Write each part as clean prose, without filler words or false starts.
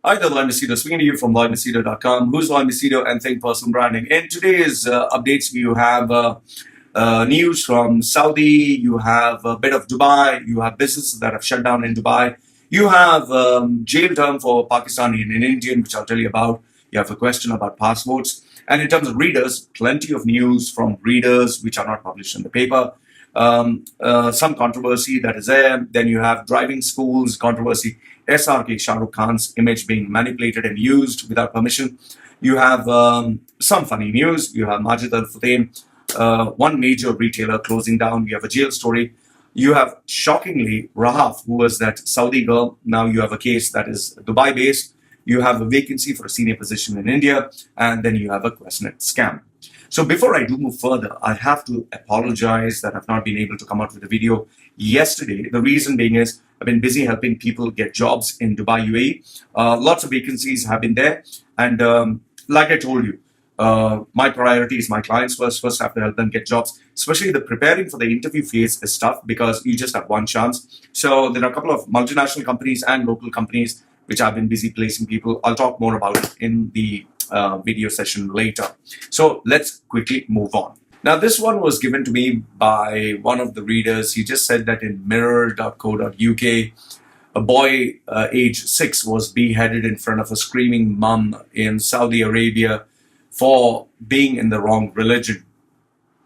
Hi there, Lloyd Macedo, speaking to you from LloydMacedo.com. Who's Lloyd Macedo and Think Personal Branding. In today's updates, you have news from Saudi, you have a bit of Dubai, you have businesses that have shut down in Dubai, you have jail term for Pakistani and an Indian, which I'll tell you about. You have a question about passports. And in terms of readers, plenty of news from readers which are not published in the paper. Some controversy that is there. Then you have driving schools controversy. SRK Shah Rukh Khan's image being manipulated and used without permission. You have some funny news. You have Majid Al Futtaim, one major retailer closing down. You have a jail story. You have, shockingly, Rahaf, who was that Saudi girl. Now you have a case that is Dubai based. You have a vacancy for a senior position in India. And then you have a Questnet scam. So before I do move further, I have to apologize that I've not been able to come out with a video yesterday. The reason being is I've been busy helping people get jobs in Dubai, UAE. Lots of vacancies have been there. And like I told you, my priority is my clients first. First, I have to help them get jobs. Especially the preparing for the interview phase is tough because you just have one chance. So there are a couple of multinational companies and local companies which I've been busy placing people. I'll talk more about it in the video session later. So let's quickly move on. Now, this one was given to me by one of the readers. He just said that in mirror.co.uk, a boy age 6 was beheaded in front of a screaming mum in Saudi Arabia for being in the wrong religion.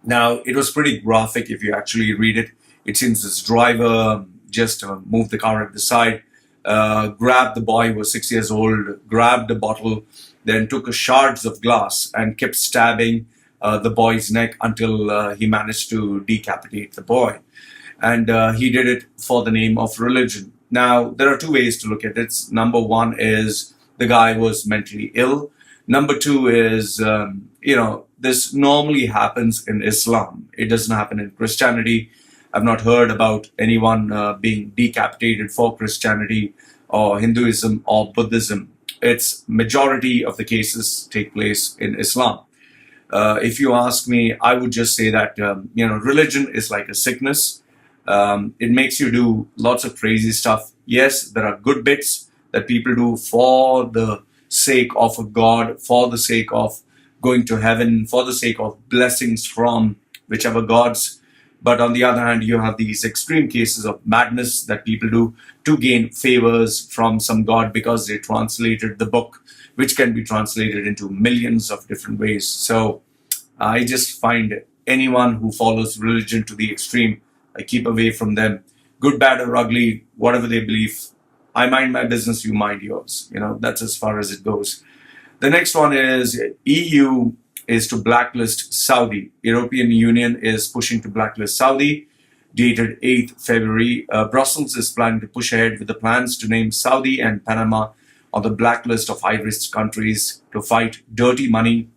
Now, it was pretty graphic if you actually read it. It seems this driver just moved the car at the side, grabbed the boy who was 6 years old, grabbed a bottle, then took shards of glass and kept stabbing the boy's neck until he managed to decapitate the boy. And he did it for the name of religion. Now, there are two ways to look at it. Number one is the guy was mentally ill. Number two is, this normally happens in Islam. It doesn't happen in Christianity. I've not heard about anyone being decapitated for Christianity or Hinduism or Buddhism. It's majority of the cases take place in Islam. If you ask me, I would just say that, religion is like a sickness. It makes you do lots of crazy stuff. Yes, there are good bits that people do for the sake of a God, for the sake of going to heaven, for the sake of blessings from whichever gods. But on the other hand, you have these extreme cases of madness that people do to gain favors from some god because they translated the book, which can be translated into millions of different ways. So I just find anyone who follows religion to the extreme, I keep away from them. Good, bad, or ugly, whatever they believe. I mind my business, you mind yours. That's as far as it goes. The next one is EU is to blacklist Saudi. European Union is pushing to blacklist Saudi. Dated 8th February, Brussels is planning to push ahead with the plans to name Saudi and Panama on the blacklist of high-risk countries to fight dirty money,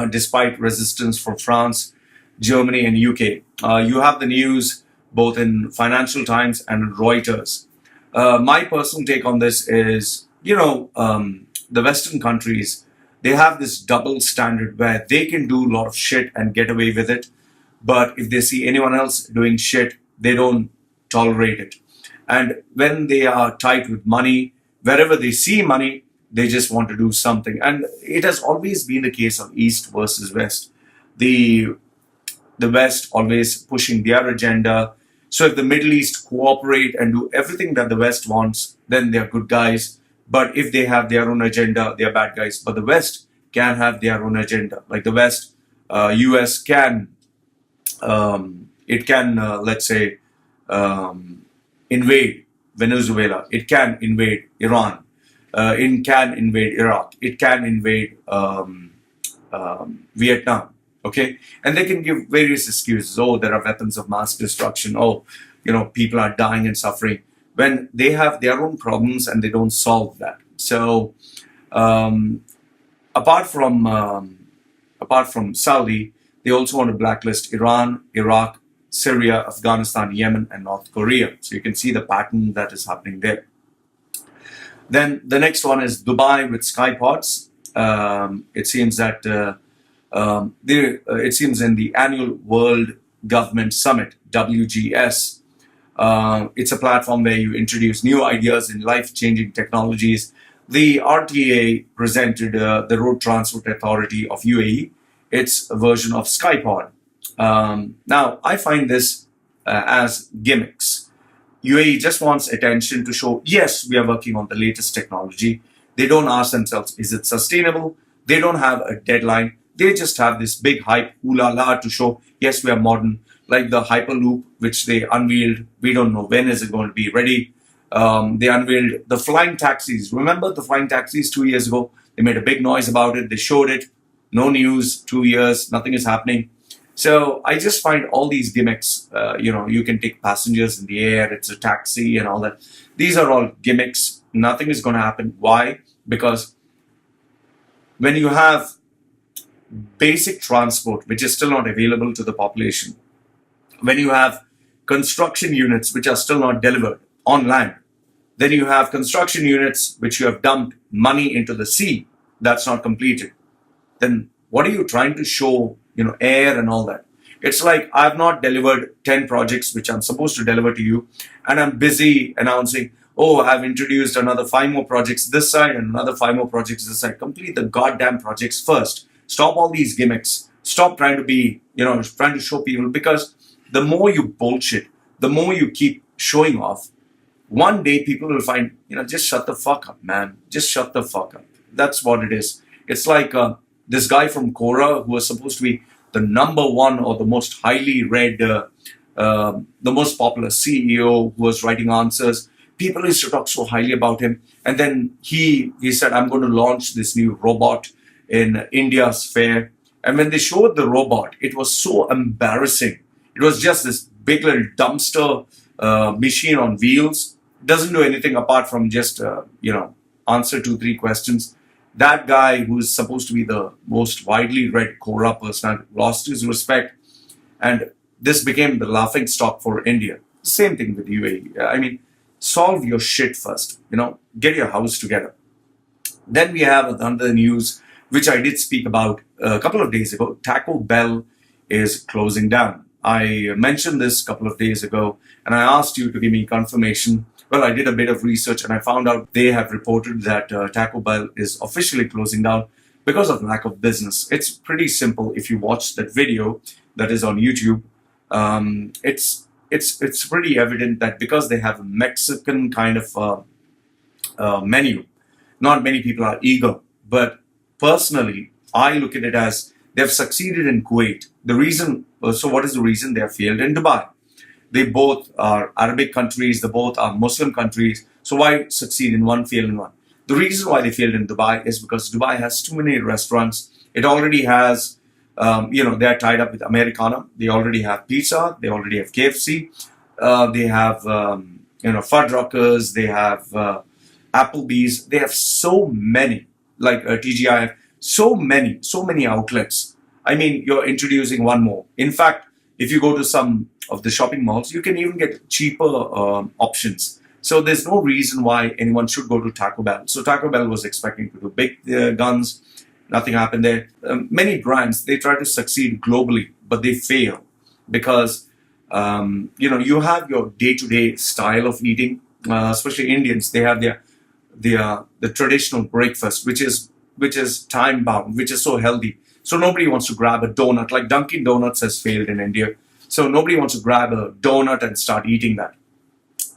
despite resistance from France, Germany, and UK. You have the news both in Financial Times and Reuters. My personal take on this is, the Western countries, they have this double standard where they can do a lot of shit and get away with it. But if they see anyone else doing shit, they don't tolerate it. And when they are tight with money, wherever they see money, they just want to do something. And it has always been the case of East versus West. The West always pushing their agenda. So if the Middle East cooperate and do everything that the West wants, then they're good guys. But if they have their own agenda, they're bad guys. But the West can have their own agenda. Like the West, US can, let's say, invade Venezuela. It can invade Iran. It can invade Iraq. It can invade Vietnam. Okay? And they can give various excuses. Oh, there are weapons of mass destruction. Oh, people are dying and suffering. When they have their own problems and they don't solve that. So, apart from Saudi, they also want to blacklist Iran, Iraq, Syria, Afghanistan, Yemen, and North Korea. So you can see the pattern that is happening there. Then the next one is Dubai with Skypods. It seems that it seems in the annual World Government Summit, WGS, it's a platform where you introduce new ideas in life-changing technologies The RTA presented the Road Transport Authority of UAE, its version of Skypod. Now, I find this as gimmicks. UAE just wants attention to show, yes, we are working on the latest technology. They don't ask themselves, is it sustainable? They don't have a deadline. They just have this big hype, ooh la la, to show, yes, we are modern. Like the Hyperloop, which they unveiled. We don't know when is it going to be ready. They unveiled the flying taxis. Remember the flying taxis 2 years ago? They made a big noise about it. They showed it. No news, 2 years, nothing is happening. So I just find all these gimmicks, you can take passengers in the air, it's a taxi and all that. These are all gimmicks. Nothing is going to happen. Why? Because when you have basic transport, which is still not available to the population, when you have construction units which are still not delivered on land, then you have construction units which you have dumped money into the sea that's not completed, then what are you trying to show, air and all that? It's like I've not delivered 10 projects which I'm supposed to deliver to you, and I'm busy announcing, oh, I've introduced another 5 more projects this side and another 5 more projects this side. Complete the goddamn projects first. Stop all these gimmicks. Stop trying to be, trying to show people, because the more you bullshit, the more you keep showing off, one day people will find, just shut the fuck up, man. Just shut the fuck up. That's what it is. It's like this guy from Quora who was supposed to be the number one or the most highly read, the most popular CEO who was writing answers. People used to talk so highly about him. And then he said, I'm going to launch this new robot in India's fair. And when they showed the robot, it was so embarrassing. It was just this big little dumpster machine on wheels. Doesn't do anything apart from just, answer 2-3 questions. That guy, who is supposed to be the most widely read Quora person, lost his respect. And this became the laughing stock for India. Same thing with UAE. I mean, solve your shit first. Get your house together. Then we have another news, which I did speak about a couple of days ago. Taco Bell is closing down. I mentioned this a couple of days ago, and I asked you to give me confirmation. Well, I did a bit of research, and I found out they have reported that Taco Bell is officially closing down because of lack of business. It's pretty simple. If you watch that video that is on YouTube, it's pretty evident that because they have a Mexican kind of menu, not many people are eager. But personally, I look at it as they have succeeded in Kuwait. The reason, so what is the reason? They have failed in Dubai. They both are Arabic countries, they both are Muslim countries. So why succeed in one, fail in one? The reason why they failed in Dubai is because Dubai has too many restaurants. It already has, they are tied up with Americana. They already have pizza. They already have KFC. They have, Fuddruckers. They have Applebee's. They have so many, like TGI, so many outlets. I mean, you're introducing one more. In fact, if you go to some of the shopping malls, you can even get cheaper options. So there's no reason why anyone should go to Taco Bell. So Taco Bell was expecting to do big guns. Nothing happened there. Many brands, they try to succeed globally, but they fail because, you have your day-to-day style of eating, especially Indians. They have the traditional breakfast, which is time bound, which is so healthy. So nobody wants to grab a donut. Like Dunkin' Donuts has failed in India. So nobody wants to grab a donut and start eating that.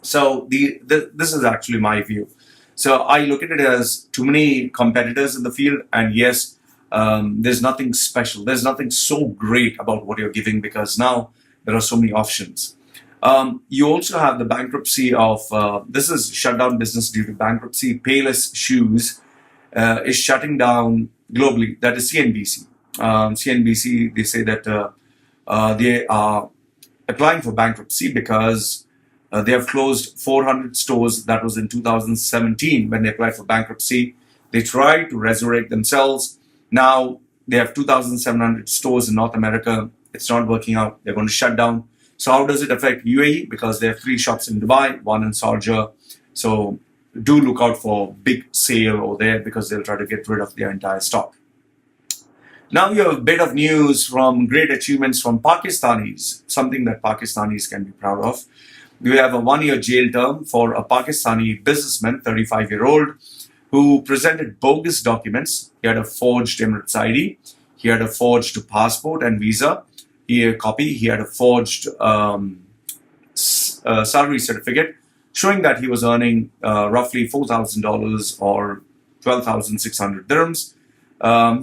So this is actually my view. So I look at it as too many competitors in the field. And yes, there's nothing special. There's nothing so great about what you're giving because now there are so many options. You also have the bankruptcy of, this is shut down business due to bankruptcy. Payless Shoes is shutting down globally. That is CNBC. CNBC, they say that they are applying for bankruptcy because they have closed 400 stores. That was in 2017 when they applied for bankruptcy. They tried to resurrect themselves. Now they have 2,700 stores in North America. It's not working out. They're going to shut down. So how does it affect UAE? Because they have 3 shops in Dubai, 1 in Sharjah. So do look out for big sale over there because they'll try to get rid of their entire stock. Now you have a bit of news from great achievements from Pakistanis, something that Pakistanis can be proud of. We have a 1-year jail term for a Pakistani businessman, 35-year-old, who presented bogus documents. He had a forged Emirates ID. He had a forged passport and visa. He had a copy. He had a forged salary certificate showing that he was earning roughly $4,000 or 12,600 dirhams.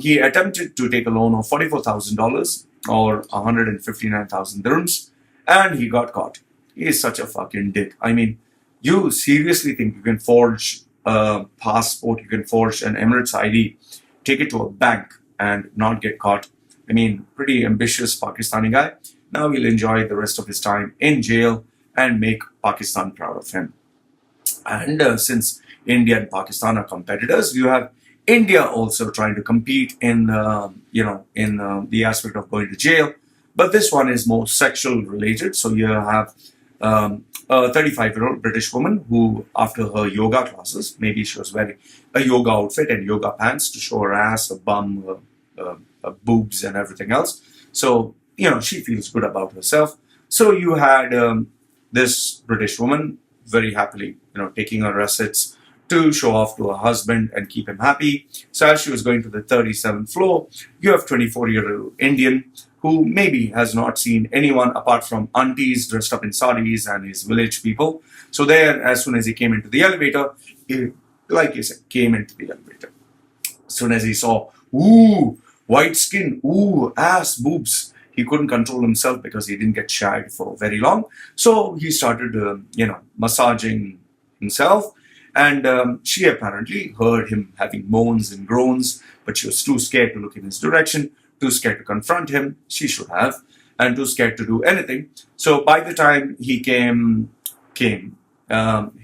He attempted to take a loan of $44,000 or 159,000 dirhams, and he got caught. He is such a fucking dick. I mean, you seriously think you can forge a passport, you can forge an Emirates ID, take it to a bank and not get caught? I mean, pretty ambitious Pakistani guy. Now he'll enjoy the rest of his time in jail and make Pakistan proud of him. And since India and Pakistan are competitors, you have India also trying to compete in the aspect of going to jail. But this one is more sexual related. So you have a 35-year-old British woman who, after her yoga classes, maybe she was wearing a yoga outfit and yoga pants to show her ass, her bum, her boobs and everything else. So, she feels good about herself. So you had this British woman very happily, taking her assets to show off to her husband and keep him happy. So as she was going to the 37th floor, you have 24-year-old Indian who maybe has not seen anyone apart from aunties dressed up in saris and his village people. So there, as soon as he came into the elevator, he, like you said, came into the elevator. As soon as he saw, ooh, white skin, ooh, ass, boobs, he couldn't control himself because he didn't get shagged for very long. So he started, massaging himself. And she apparently heard him having moans and groans, but she was too scared to look in his direction, too scared to confront him. She should have, and too scared to do anything. So by the time he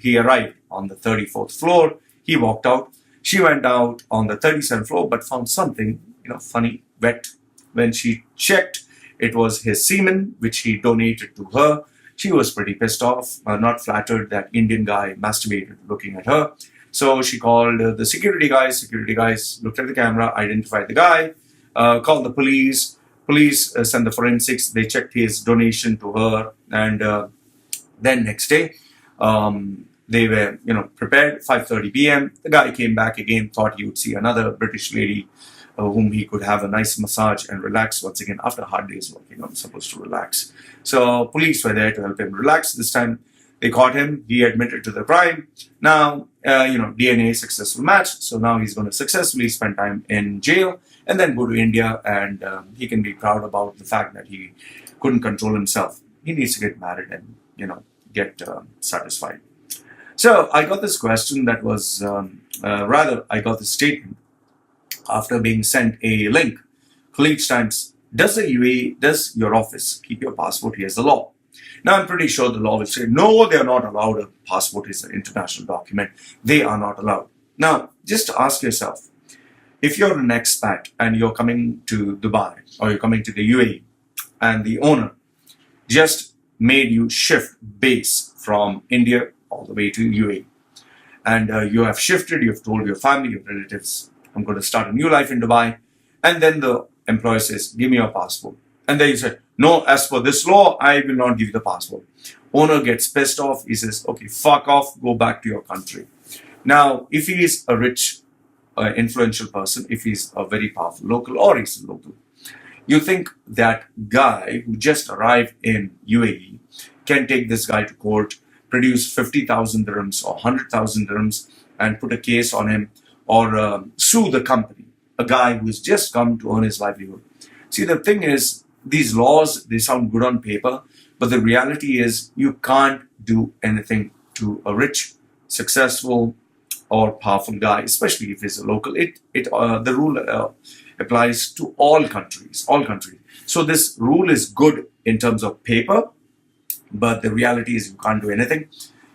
he arrived on the 34th floor. He walked out. She went out on the 37th floor, but found something, funny, wet. When she checked, it was his semen, which he donated to her. She was pretty pissed off, not flattered that Indian guy masturbated looking at her. So she called the security guys. Security guys looked at the camera, identified the guy, called the police. Police sent the forensics. They checked his donation to her. And then next day, they were, prepared, 5:30 p.m. The guy came back again, thought he would see another British lady whom he could have a nice massage and relax once again after a hard day's working. I'm supposed to relax. So police were there to help him relax. This time they caught him. He admitted to the crime. Now, DNA successful match. So now he's going to successfully spend time in jail and then go to India, and he can be proud about the fact that he couldn't control himself. He needs to get married and, get satisfied. So I got this question that was, I got this statement after being sent a link. Khaleej Times, does the UAE, does your office keep your passport? Here's the law. Now, I'm pretty sure the law will say, no, they're not allowed. A passport is an international document. They are not allowed. Now, just ask yourself, if you're an expat and you're coming to Dubai or you're coming to the UAE and the owner just made you shift base from India all the way to UAE, and you have shifted, you've told your family, your relatives, I'm going to start a new life in Dubai. And then the employer says, give me your passport. And then you say, no, as per this law, I will not give you the passport. Owner gets pissed off. He says, okay, fuck off, go back to your country. Now, if he is a rich, influential person, if he's a very powerful local or he's a local, you think that guy who just arrived in UAE can take this guy to court, produce 50,000 dirhams or 100,000 dirhams and put a case on him, or sue the company, a guy who's just come to earn his livelihood. See, the thing is, these laws, they sound good on paper, but the reality is you can't do anything to a rich, successful, or powerful guy, especially if he's a local. The rule applies to all countries, So this rule is good in terms of paper, but the reality is you can't do anything.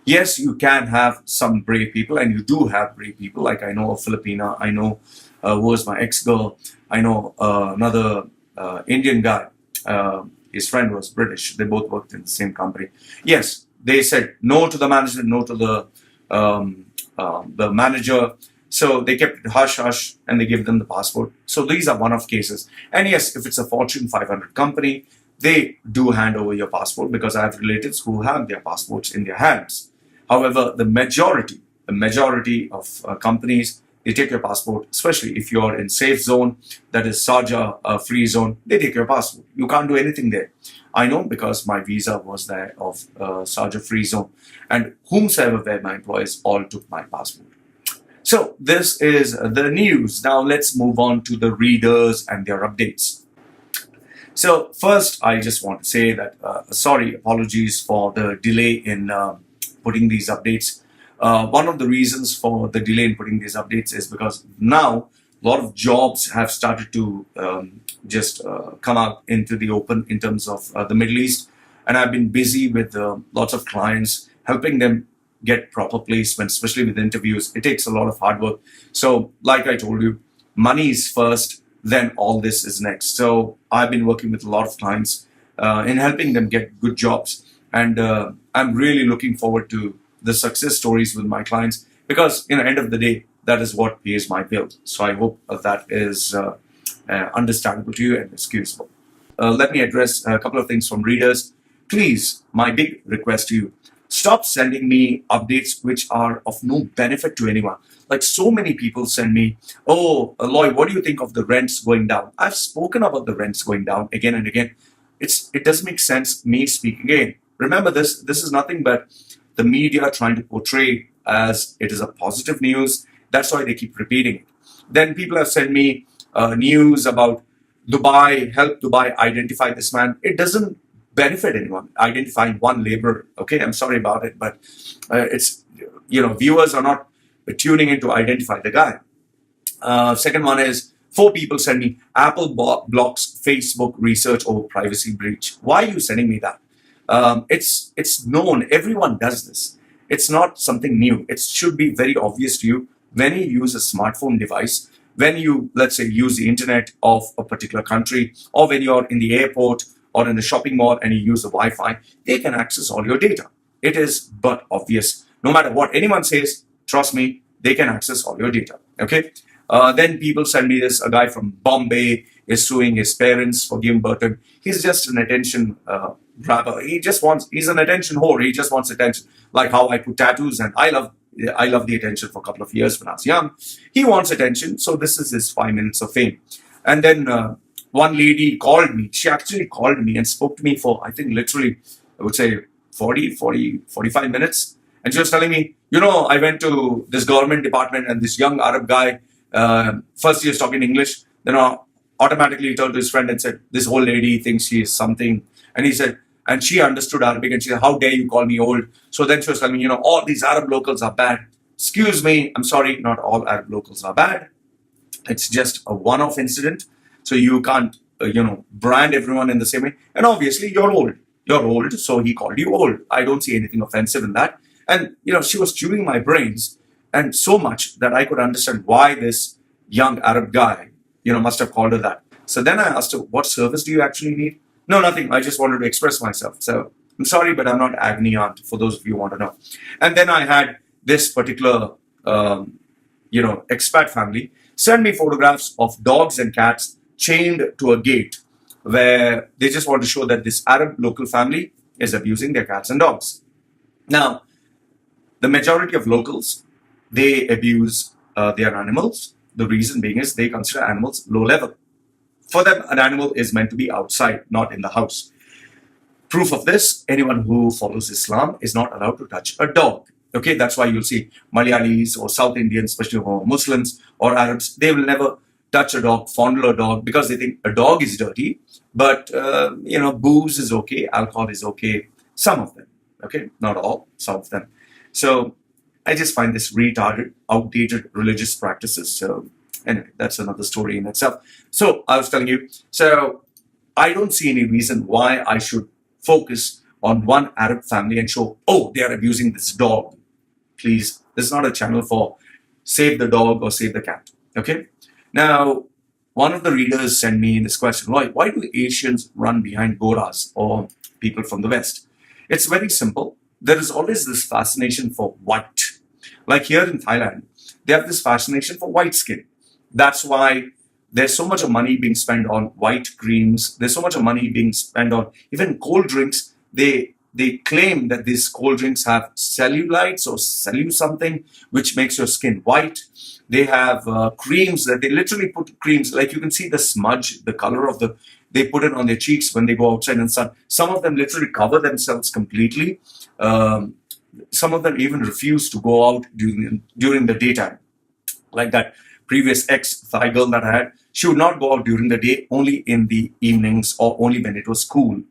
Yes, you can have some brave people, and you do have brave people. Like I know a Filipina, I know who was my ex-girl, I know another Indian guy. His friend was British. They both worked in the same company. Yes, they said no to the management, no to the manager. So they kept it hush-hush, and they gave them the passport. So these are one-off cases. And yes, if it's a Fortune 500 company, they do hand over your passport, because I have relatives who have their passports in their hands. However, the majority of companies, they take your passport, especially if you're in safe zone, that is Sharjah, free zone, they take your passport. You can't do anything there. I know because my visa was there of Sharjah free zone, and whomsoever were my employees all took my passport. So this is the news. Now let's move on to the readers and their updates. So first, I just want to say that apologies for the delay in putting these updates. One of the reasons for the delay in putting these updates is because now a lot of jobs have started to just come out into the open in terms of the Middle East, and I've been busy with lots of clients, helping them get proper placement, especially with interviews. It takes a lot of hard work. So, like I told you, money is first, then all this is next. So, I've been working with a lot of clients in helping them get good jobs, and I'm really looking forward to the success stories with my clients because, end of the day, that is what pays my bills. So, I hope that is understandable to you and excusable. Let me address a couple of things from readers. Please, my big request to you, stop sending me updates which are of no benefit to anyone. Like so many people send me, oh, Lloyd, what do you think of the rents going down? I've spoken about the rents going down again and again. It doesn't make sense me speaking again. Remember this is nothing but the media trying to portray as it is a positive news. That's why they keep repeating it. Then people have sent me news about Dubai, help Dubai identify this man. It doesn't benefit anyone identifying one laborer. Okay, I'm sorry about it, but it's viewers are not tuning in to identify the guy. Second one is 4 people send me Apple blocks Facebook research over privacy breach. Why are you sending me that? It's known. Everyone does this. It's not something new. It should be very obvious to you when you use a smartphone device, when you, let's say, use the internet of a particular country, or when you're in the airport or in the shopping mall and you use the Wi-Fi, they can access all your data. It is but obvious. No matter what anyone says, trust me, they can access all your data. Okay. Then people send me this. A guy from Bombay is suing his parents for giving birth to him. He's just an attention grabber. He's an attention whore. He just wants attention. Like how I put tattoos, and I love the attention for a couple of years when I was young. He wants attention. So this is his 5 minutes of fame. And then one lady called me. She actually called me and spoke to me for, I think, literally, I would say 45 minutes. And she was telling me, I went to this government department and this young Arab guy, first he was talking English, then automatically he turned to his friend and said, this whole lady thinks she is something. And he said, and she understood Arabic and she said, how dare you call me old? So then she was telling me, all these Arab locals are bad. Excuse me, I'm sorry, not all Arab locals are bad. It's just a one-off incident. So you can't, brand everyone in the same way. And obviously you're old. You're old, so he called you old. I don't see anything offensive in that. And, she was chewing my brains, and so much that I could understand why this young Arab guy, must have called her that. So then I asked her, what service do you actually need? No, nothing. I just wanted to express myself. So I'm sorry, but I'm not agony aunt, for those of you who want to know. And then I had this particular, expat family send me photographs of dogs and cats chained to a gate where they just want to show that this Arab local family is abusing their cats and dogs. Now, the majority of locals, they abuse their animals. The reason being is they consider animals low level. For them, an animal is meant to be outside, not in the house. Proof of this, anyone who follows Islam is not allowed to touch a dog. Okay, that's why you'll see Malayalis or South Indians, especially Muslims or Arabs, they will never touch a dog, fondle a dog, because they think a dog is dirty. But, booze is okay, alcohol is okay. Some of them, okay, not all, some of them. So I just find this retarded, outdated religious practices. So anyway, that's another story in itself. So I was telling you, so I don't see any reason why I should focus on one Arab family and show, oh, they are abusing this dog. Please, this is not a channel for save the dog or save the cat. Okay. Now, one of the readers sent me this question, why do Asians run behind Goras or people from the West? It's very simple. There is always this fascination for white. Like here in Thailand, they have this fascination for white skin. That's why there's so much of money being spent on white creams. There's so much of money being spent on even cold drinks. They they claim that these cold drinks have cellulites or something, which makes your skin white. They have creams that they literally put creams, like you can see the smudge, the color of the, they put it on their cheeks when they go outside in the sun. Some of them literally cover themselves completely. Some of them even refuse to go out during the daytime. Like that previous ex-Thai girl that I had, she would not go out during the day, only in the evenings or only when it was cool.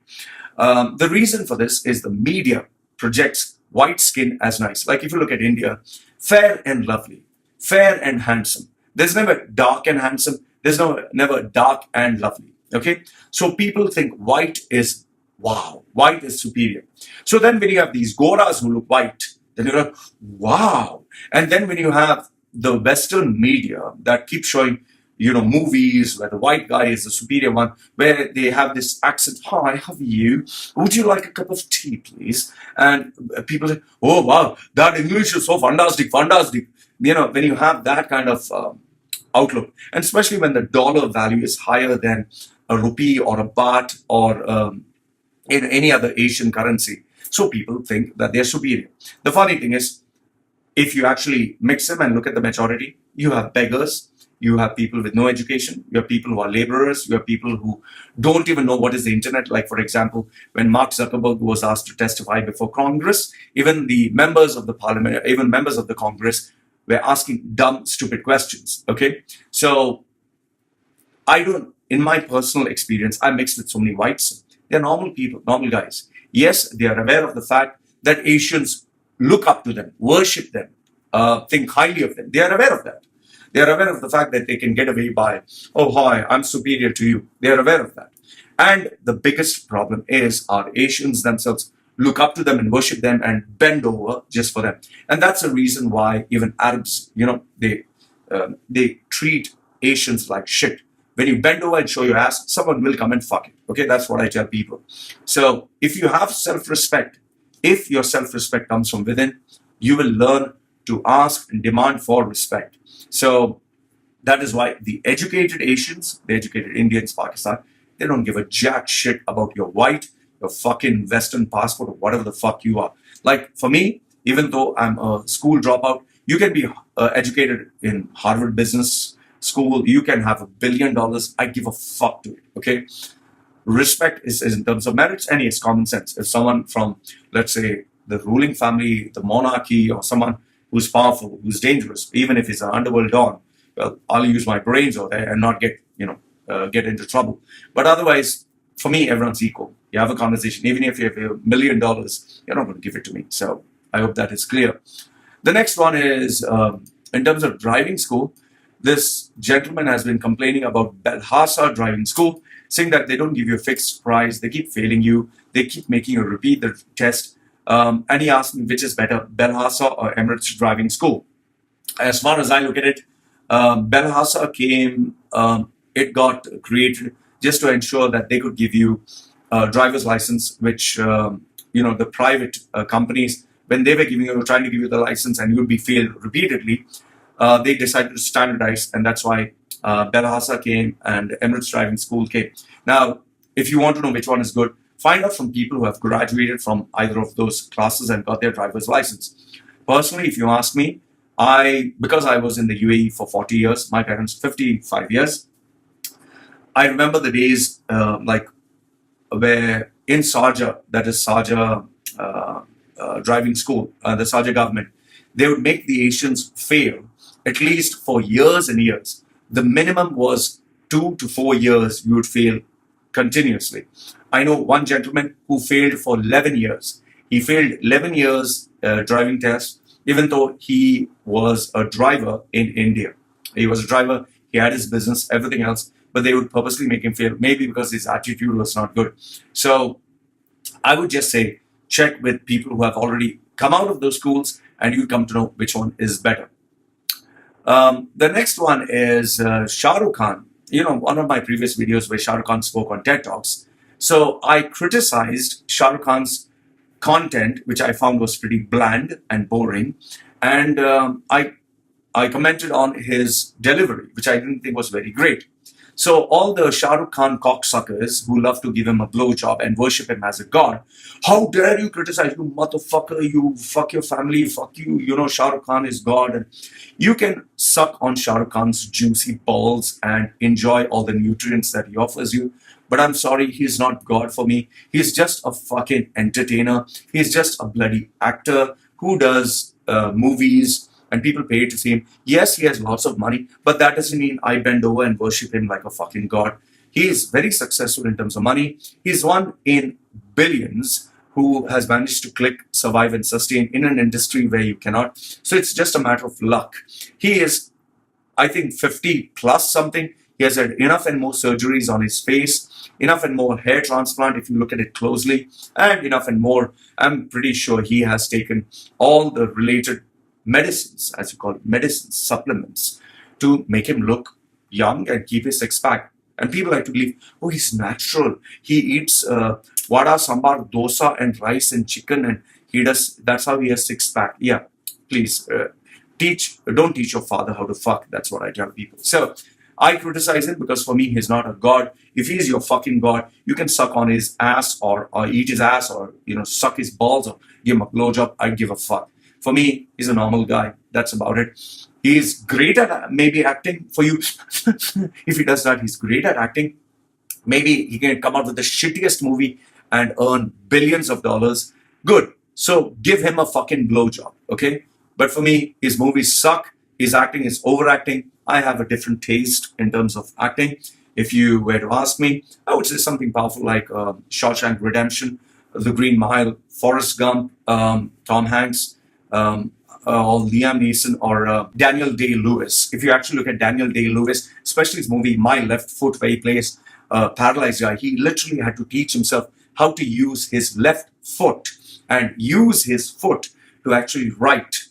The reason for this is the media projects white skin as nice. Like if you look at India, fair and lovely, fair and handsome. There's never dark and handsome. There's never dark and lovely. Okay, so people think white is wow, white is superior. So then when you have these Goras who look white, then you're like, wow. And then when you have the Western media that keep showing, movies where the white guy is the superior one, where they have this accent, hi, how are you? Would you like a cup of tea, please? And people say, oh, wow, that English is so fantastic, fantastic. When you have that kind of outlook, and especially when the dollar value is higher than a rupee or a baht or in any other Asian currency. So people think that they're superior. The funny thing is, if you actually mix them and look at the majority, you have beggars, you have people with no education, you have people who are laborers, you have people who don't even know what is the internet. Like, for example, when Mark Zuckerberg was asked to testify before Congress, even the members of the parliament, even members of the Congress were asking dumb, stupid questions. Okay. So in my personal experience, I mixed with so many whites. They're normal people, normal guys. Yes, they are aware of the fact that Asians look up to them, worship them, think highly of them. They are aware of that. They are aware of the fact that they can get away by, oh, hi, I'm superior to you. They are aware of that. And the biggest problem is our Asians themselves look up to them and worship them and bend over just for them. And that's the reason why even Arabs, they treat Asians like shit. When you bend over and show your ass, someone will come and fuck it. Okay, that's what I tell people. So if you have self-respect, if your self-respect comes from within, you will learn to ask and demand for respect. So that is why the educated Asians, the educated Indians, Pakistan, they don't give a jack shit about your white, your fucking Western passport, or whatever the fuck you are. Like for me, even though I'm a school dropout, you can be educated in Harvard Business School, you can have $1 billion. I give a fuck to it. Okay. Respect is in terms of merits, and it's common sense. If someone from, let's say, the ruling family, the monarchy, or someone who's powerful, who's dangerous, even if he's an underworld don, well, I'll use my brains over there and not get into trouble. But otherwise, for me, everyone's equal. You have a conversation, even if you have $1 million, you're not going to give it to me. So I hope that is clear. The next one is in terms of driving school. This gentleman has been complaining about Belhassa driving school, saying that they don't give you a fixed price, they keep failing you, they keep making you repeat the test. And he asked me which is better, Belhassa or Emirates driving school. As far as I look at it, Belhassa it got created just to ensure that they could give you a driver's license, which, the private companies, when they were trying to give you the license and you would be failed repeatedly, they decided to standardize, and that's why Belhassa came and Emirates Driving School came. Now, if you want to know which one is good, find out from people who have graduated from either of those classes and got their driver's license. Personally, if you ask me, because I was in the UAE for 40 years, my parents 55 years, I remember the days where in Sharjah, that is Sharjah driving school, the Sharjah government, they would make the Asians fail at least for years and years. The minimum was 2 to 4 years you would fail continuously. I know one gentleman who failed for 11 years. He failed 11 years driving test, even though he was a driver in India. He was a driver, he had his business, everything else, but they would purposely make him fail, maybe because his attitude was not good. So I would just say, check with people who have already come out of those schools and you come to know which one is better. The next one is Shah Rukh Khan. One of my previous videos where Shah Rukh Khan spoke on TED Talks. So I criticized Shah Rukh Khan's content, which I found was pretty bland and boring. And I commented on his delivery, which I didn't think was very great. So all the Shah Rukh Khan cocksuckers who love to give him a blowjob and worship him as a god, how dare you criticize, you motherfucker, you fuck your family, fuck you, you know, Shah Rukh Khan is God. And you can suck on Shah Rukh Khan's juicy balls and enjoy all the nutrients that he offers you. But I'm sorry, he's not God for me. He's just a fucking entertainer. He's just a bloody actor who does movies and people pay to see him. Yes, he has lots of money, but that doesn't mean I bend over and worship him like a fucking god. He is very successful in terms of money. He's one in billions who has managed to click, survive, and sustain in an industry where you cannot. So it's just a matter of luck. He is, I think, 50 plus something. He has had enough and more surgeries on his face, enough and more hair transplant if you look at it closely, and enough and more. I'm pretty sure he has taken all the related medicines, as you call it, medicines, supplements, to make him look young and keep his six pack. And people like to believe, oh, he's natural. He eats vada, sambar, dosa, and rice and chicken, and he does. That's how he has six pack. Yeah, please don't teach your father how to fuck. That's what I tell people. So I criticize him because for me, he's not a god. If he's your fucking god, you can suck on his ass or eat his ass or, you know, suck his balls or give him a blowjob. I give a fuck. For me, he's a normal guy. That's about it. He's great at maybe acting for you. If he does that, he's great at acting. Maybe he can come out with the shittiest movie and earn billions of dollars. Good. So give him a fucking blowjob, okay? But for me, his movies suck. His acting is overacting. I have a different taste in terms of acting. If you were to ask me, I would say something powerful like Shawshank Redemption, The Green Mile, Forrest Gump, Tom Hanks, or Liam Neeson, or Daniel Day-Lewis. If you actually look at Daniel Day-Lewis, especially his movie My Left Foot, where he plays a paralyzed guy, he literally had to teach himself how to use his left foot and use his foot to actually write,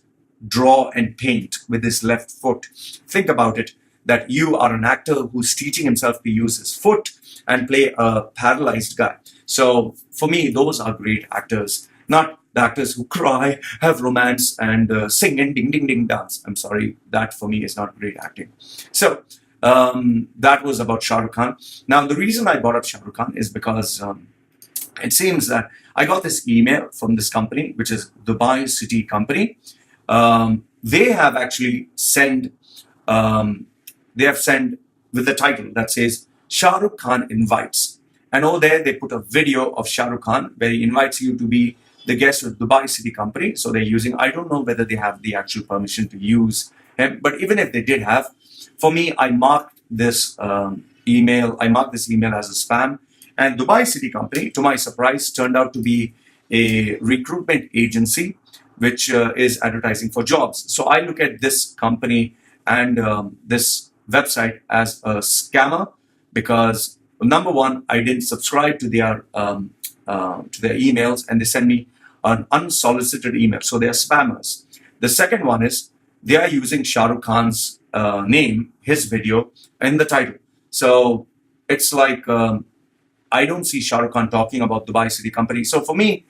draw, and paint with his left foot. Think about it, that you are an actor who's teaching himself to use his foot and play a paralyzed guy. So for me, those are great actors, not the actors who cry, have romance, and sing and ding, ding, ding dance. I'm sorry, that for me is not great acting. So that was about Shah Rukh Khan. Now, the reason I brought up Shah Rukh Khan is because it seems that I got this email from this company, which is Dubai City Company. They have actually sent with the title that says Shah Rukh Khan invites. And over there, they put a video of Shah Rukh Khan where he invites you to be the guest of Dubai City Company. So they're using, I don't know whether they have the actual permission to use him, but even if they did have, for me, I marked this email as a spam. And Dubai City Company, to my surprise, turned out to be a recruitment agency which is advertising for jobs. So I look at this company and this website as a scammer because, number one, I didn't subscribe to their emails and they send me an unsolicited email. So they are spammers. The second one is they are using Shah Rukh Khan's name, his video, in the title. So it's like I don't see Shah Rukh Khan talking about Dubai City Company. So for me,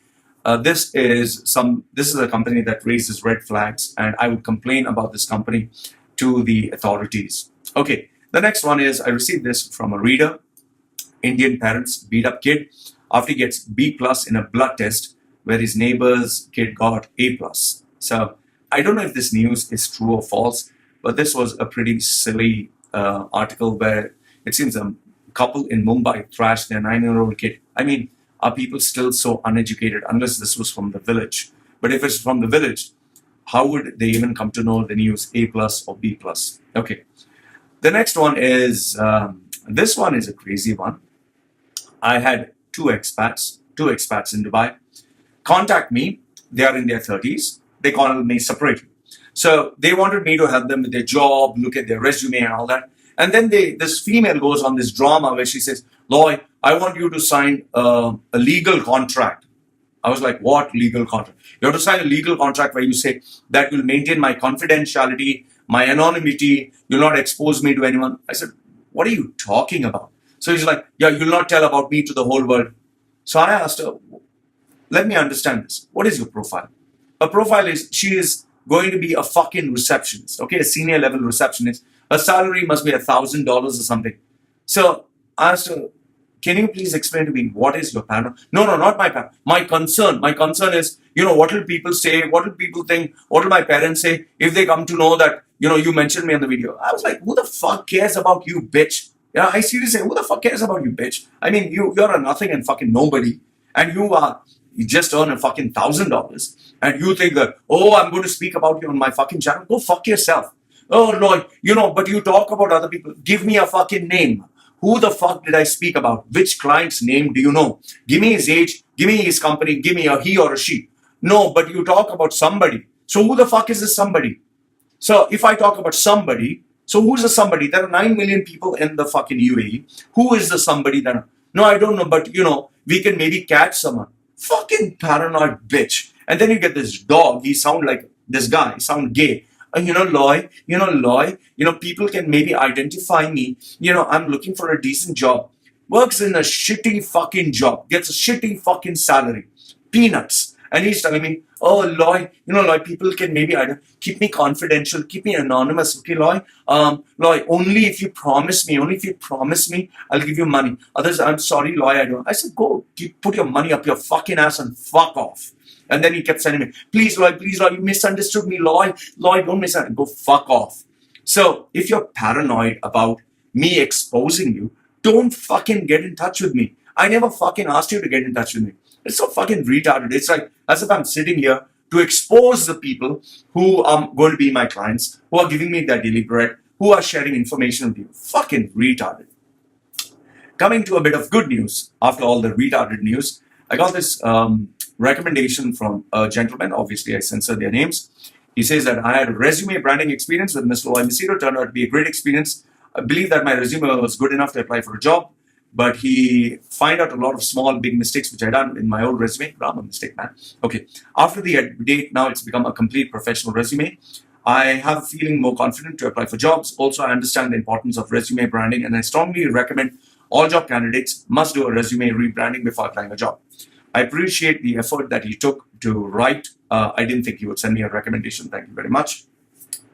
this is a company that raises red flags, and I would complain about this company to the authorities. Okay, the next one is I received this from a reader. Indian parents beat up kid after he gets B plus in a blood test where his neighbor's kid got A plus. So I don't know if this news is true or false, but this was a pretty silly article where it seems a couple in Mumbai thrashed their 9-year-old kid. I mean, are people still so uneducated unless this was from the village? But if it's from the village, how would they even come to know the news A plus or B plus? Okay. The next one is, this one is a crazy one. I had two expats in Dubai contact me. They are in their 30s. They called me separately. So they wanted me to help them with their job, look at their resume and all that. And then this female goes on this drama where she says, Loy, I want you to sign a legal contract. I was like, what legal contract? You have to sign a legal contract where you say that will maintain my confidentiality, my anonymity, you'll not expose me to anyone. I said, what are you talking about? So he's like, yeah, you'll not tell about me to the whole world. So I asked her, let me understand this. What is your profile? Her profile is, she is going to be a fucking receptionist, okay? A senior level receptionist. Her salary must be $1,000 or something. So I asked her, can you please explain to me what is your paranoia? No, no, not my paranoia. My concern. My concern is, what will people say? What will people think? What will my parents say if they come to know that, you mentioned me on the video? I was like, who the fuck cares about you, bitch? Yeah, I seriously say, who the fuck cares about you, bitch? I mean, you're a nothing and fucking nobody. And you just earn a fucking $1,000. And you think that, oh, I'm going to speak about you on my fucking channel. Go fuck yourself. Oh, Lord, but you talk about other people. Give me a fucking name. Who the fuck did I speak about? Which client's name do you know? Give me his age, give me his company, give me a he or a she. No, but you talk about somebody. So who the fuck is this somebody? So if I talk about somebody, so who's the somebody? There are 9 million people in the fucking UAE. Who is the somebody then? No, I don't know, but we can maybe catch someone. Fucking paranoid bitch. And then you get this dog. He sound like this guy, sound gay. Loy, people can maybe identify me. I'm looking for a decent job. Works in a shitty fucking job. Gets a shitty fucking salary. Peanuts. And he's telling me, oh, Loy, people can maybe keep me confidential, keep me anonymous. Okay, Loy, only if you promise me, I'll give you money. Others, I'm sorry, Loy, I don't. I said, go, put your money up your fucking ass and fuck off. And then he kept sending me, please, Loy, you misunderstood me, Loy, don't misunderstand. Go fuck off. So if you're paranoid about me exposing you, don't fucking get in touch with me. I never fucking asked you to get in touch with me. It's so fucking retarded. It's like as if I'm sitting here to expose the people who are going to be my clients, who are giving me their daily bread, who are sharing information with you. Fucking retarded. Coming to a bit of good news after all the retarded news, I got this recommendation from a gentleman. Obviously, I censored their names. He says that I had a resume branding experience with Mr. Loy Macedo. Turned out to be a great experience. I believe that my resume was good enough to apply for a job. But he find out a lot of small, big mistakes which I done in my old resume. I'm a mistake man. Okay. After the update, now it's become a complete professional resume. I have feeling more confident to apply for jobs. Also, I understand the importance of resume branding, and I strongly recommend all job candidates must do a resume rebranding before applying a job. I appreciate the effort that he took to write. I didn't think he would send me a recommendation. Thank you very much.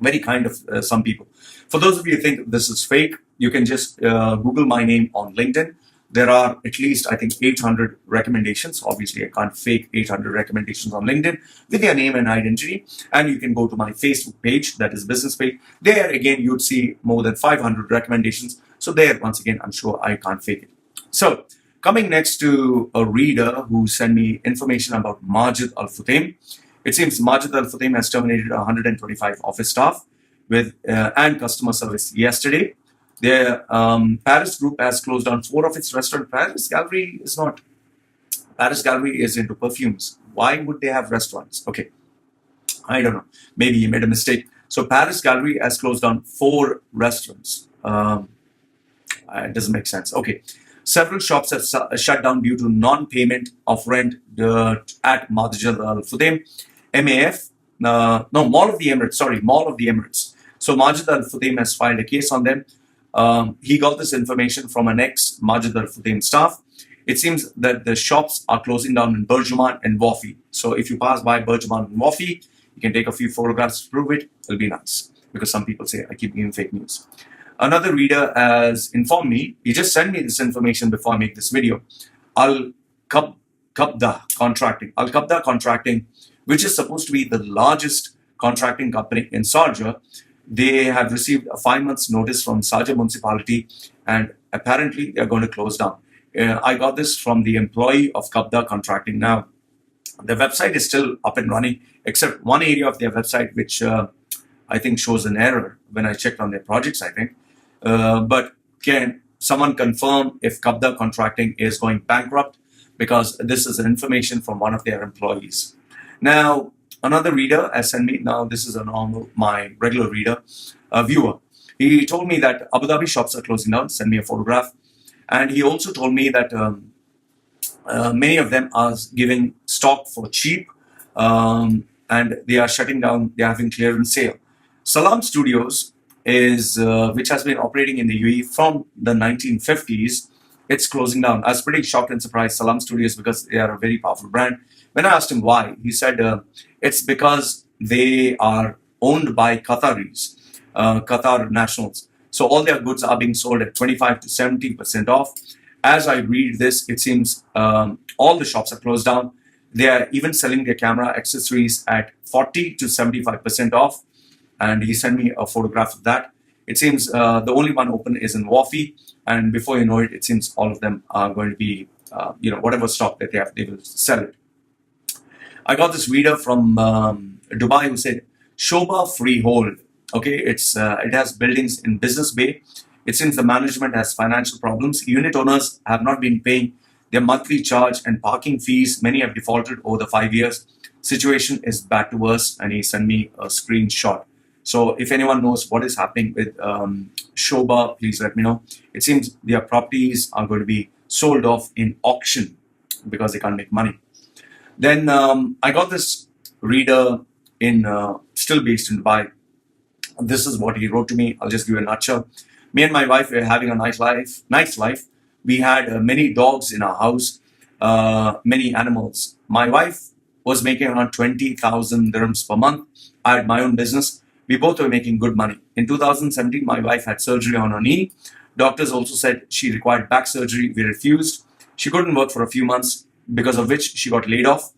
Very kind of some people. For those of you who think this is fake, you can just Google my name on LinkedIn. There are at least, I think, 800 recommendations. Obviously, I can't fake 800 recommendations on LinkedIn with your name and identity. And you can go to my Facebook page, that is business page. There, again, you'd see more than 500 recommendations. So there, once again, I'm sure I can't fake it. So coming next to a reader who sent me information about Majid Al Futtaim. It seems Majid Al Futtaim has terminated 125 office staff and customer service yesterday. Their Paris group has closed down 4 of its restaurants. Paris Gallery is not. Paris Gallery is into perfumes. Why would they have restaurants? Okay, I don't know. Maybe he made a mistake. So Paris Gallery has closed down 4 restaurants. It doesn't make sense. Okay. Several shops have shut down due to non-payment of rent at Majid Al Futtaim. MAF, Mall of the Emirates. Sorry, Mall of the Emirates. So Majid Al Futtaim has filed a case on them. He got this information from an ex-Majid Al Futtaim staff. It seems that the shops are closing down in Burjuman and Wafi. So if you pass by Burjuman and Wafi, you can take a few photographs to prove it. It'll be nice. Because some people say I keep giving fake news. Another reader has informed me, he just sent me this information before I make this video. Al Qabda Contracting, which is supposed to be the largest contracting company in Sharjah, they have received a 5 months notice from Sharjah municipality, and apparently they're going to close down. I got this from the employee of Qabda Contracting. Now, the website is still up and running, except one area of their website which I think shows an error when I checked on their projects, I think. But can someone confirm if Qabda Contracting is going bankrupt? Because this is information from one of their employees. Now, another reader has sent me, now this is my regular reader, viewer. He told me that Abu Dhabi shops are closing down, sent me a photograph. And he also told me that many of them are giving stock for cheap and they are shutting down, they are having clearance sale. Salam Studios is, which has been operating in the UAE from the 1950s, it's closing down. I was pretty shocked and surprised, Salam Studios, because they are a very powerful brand. When I asked him why, he said it's because they are owned by Qataris, Qatar nationals. So all their goods are being sold at 25 to 70% off. As I read this, it seems all the shops are closed down. They are even selling their camera accessories at 40 to 75% off. And he sent me a photograph of that. It seems the only one open is in Wafi, and before you know it, it seems all of them are going to be, whatever stock that they have, they will sell it. I got this reader from Dubai who said, Shoba Freehold. Okay, it has buildings in Business Bay. It seems the management has financial problems. Unit owners have not been paying their monthly charge and parking fees. Many have defaulted over the 5 years. Situation is bad to worse, and he sent me a screenshot. So if anyone knows what is happening with Shoba, please let me know. It seems their properties are going to be sold off in auction because they can't make money. Then I got this reader in still based in Dubai. This is what he wrote to me. I'll just give you a nutshell. Me and my wife were having a nice life. We had many dogs in our house, many animals. My wife was making around 20,000 dirhams per month. I had my own business. We both were making good money. In 2017, my wife had surgery on her knee. Doctors also said she required back surgery. We refused. She couldn't work for a few months, because of which she got laid off.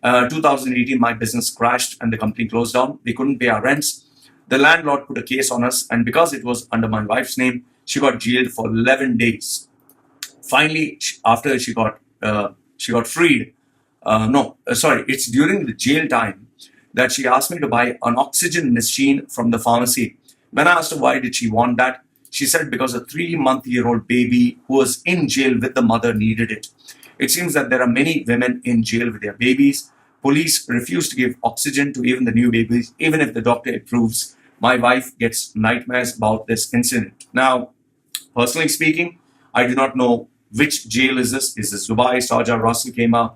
2018, my business crashed and the company closed down. We couldn't pay our rents. The landlord put a case on us, and because it was under my wife's name, she got jailed for 11 days. Finally, after she got freed. It's during the jail time that she asked me to buy an oxygen machine from the pharmacy. When I asked her why did she want that, she said because a 3-month-old baby who was in jail with the mother needed it. It seems that there are many women in jail with their babies. Police refuse to give oxygen to even the new babies, even if the doctor approves. My wife gets nightmares about this incident. Now, personally speaking, I do not know which jail is this. Is this Dubai, Sharjah, Ras Al Khaimah?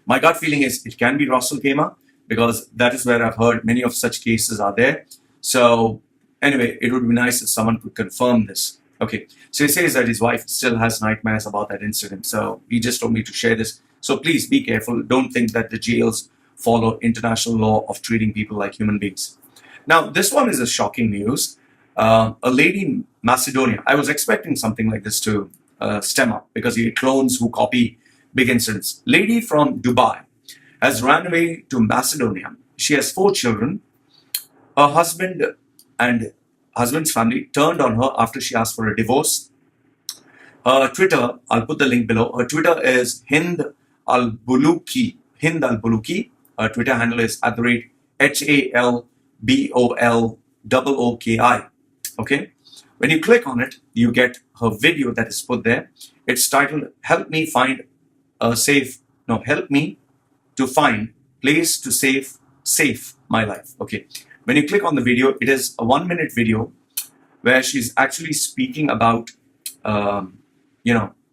My gut feeling is it can be Ras Al Khaimah, because that is where I've heard many of such cases are there. So anyway, it would be nice if someone could confirm this. Okay, so he says that his wife still has nightmares about that incident. So he just told me to share this. So please be careful. Don't think that the jails follow international law of treating people like human beings. Now, this one is a shocking news. A lady in Macedonia, I was expecting something like this to stem up, because you get clones who copy big incidents. Lady from Dubai has ran away to Macedonia. She has 4 children. Her husband and husband's family turned on her after she asked for a divorce. Her Twitter, I'll put the link below. Her Twitter is Hind Al-Buluki. Hind Al-Buluki. Her Twitter handle is @HALBOLOOKI. Okay. When you click on it, you get her video that is put there. It's titled Help Me to Find Place to Save My Life. Okay. When you click on the video, it is a 1-minute video where she's actually speaking about,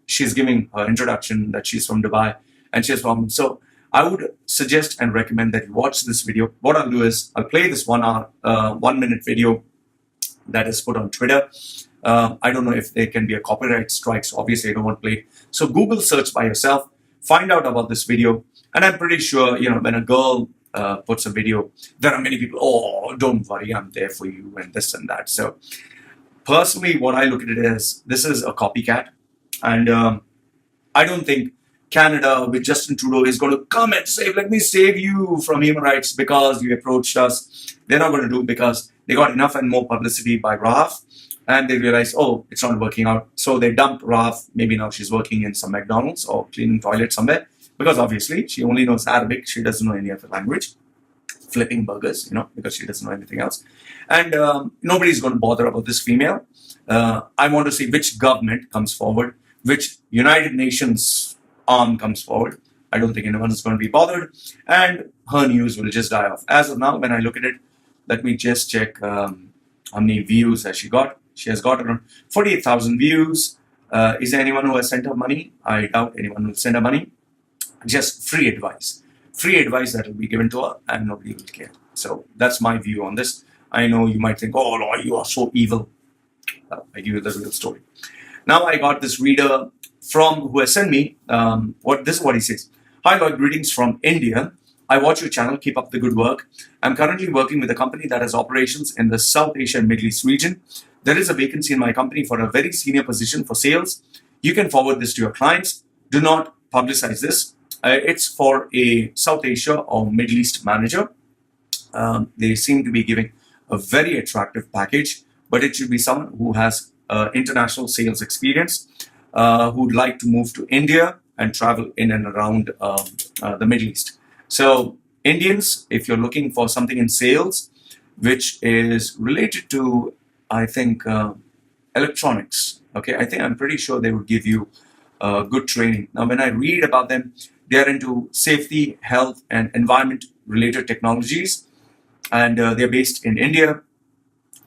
she's giving her introduction that she's from Dubai and she's from. So I would suggest and recommend that you watch this video. What I'll do is I'll play this 1-minute video that is put on Twitter. I don't know if there can be a copyright strikes. Obviously, I don't want to play. So Google search by yourself, find out about this video. And I'm pretty sure, when a girl puts a video, there are many people, oh, don't worry, I'm there for you and this and that. So personally, what I look at it as, this is a copycat. And I don't think Canada with Justin Trudeau is going to come and say, let me save you from human rights because you approached us. They're not going to do it, because they got enough and more publicity by Rahaf. And they realized, oh, it's not working out. So they dumped Rahaf. Maybe now she's working in some McDonald's or cleaning toilets somewhere. Because obviously she only knows Arabic. She doesn't know any other language. Flipping burgers, because she doesn't know anything else. And nobody's going to bother about this female. I want to see which government comes forward, which United Nations arm comes forward. I don't think anyone is going to be bothered. And her news will just die off. As of now, when I look at it, let me just check how many views has she got. She has got around 48,000 views. Is there anyone who has sent her money? I doubt anyone will send her money. Just free advice that will be given to her, and nobody will care. So that's my view on this. I know you might think, oh Lord, you are so evil. I give you the real story. Now I got this reader who has sent me, this is what he says. Hi Lloyd, greetings from India. I watch your channel. Keep up the good work. I'm currently working with a company that has operations in the South Asia and Middle East region. There is a vacancy in my company for a very senior position for sales. You can forward this to your clients. Do not publicize this. It's for a South Asia or Middle East manager. They seem to be giving a very attractive package, but it should be someone who has international sales experience, who'd like to move to India and travel in and around the Middle East. So Indians, if you're looking for something in sales, which is related to, I think, electronics, okay, I'm pretty sure they would give you good training. Now, when I read about them, they are into safety, health, and environment related technologies, and they're based in India.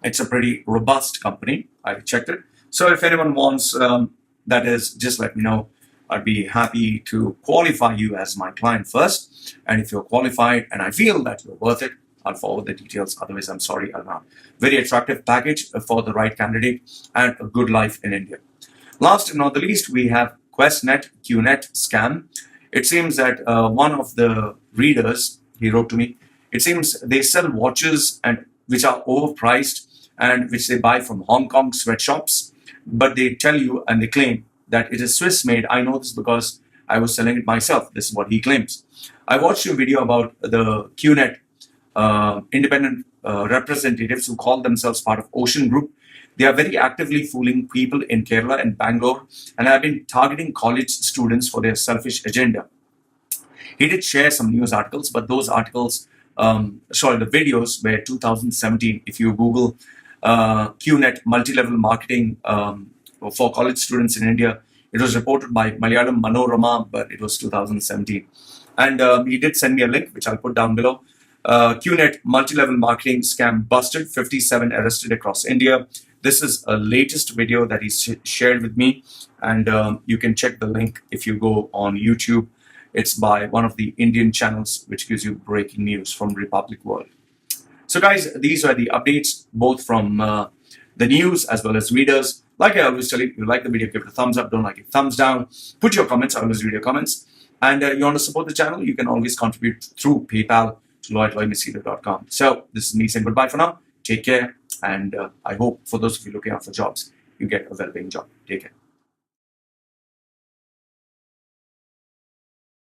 It's a pretty robust company. I checked it. So if anyone wants, that is, just let me know. I'd be happy to qualify you as my client first. And if you're qualified and I feel that you're worth it, I'll forward the details. Otherwise, I'm sorry, I'll not. Very attractive package for the right candidate and a good life in India. Last but not the least, we have QuestNet QNet scam. It seems that one of the readers, he wrote to me, it seems they sell watches and which are overpriced and which they buy from Hong Kong sweatshops, but they tell you and they claim that it is Swiss made. I know this because I was selling it myself. This is what he claims. I watched your video about the QNet independent representatives who call themselves part of Ocean Group. They are very actively fooling people in Kerala and Bangalore and have been targeting college students for their selfish agenda. He did share some news articles, but those articles, the videos were 2017. If you Google QNet multi-level marketing for college students in India, it was reported by Malayalam Manorama, but it was 2017. And he did send me a link, which I'll put down below. QNet multi-level marketing scam busted, 57 arrested across India. This is a latest video that he shared with me, and you can check the link if you go on YouTube. It's by one of the Indian channels, which gives you breaking news from Republic World. So guys, these are the updates, both from the news as well as readers. Like I always tell you, if you like the video, give it a thumbs up. Don't like it, thumbs down. Put your comments. I always read your comments. And you want to support the channel, you can always contribute through PayPal to lloyd@lloydmcdo.com. So this is me saying goodbye for now. Take care. And I hope for those of you looking out for jobs, you get a well-paying job. Take care.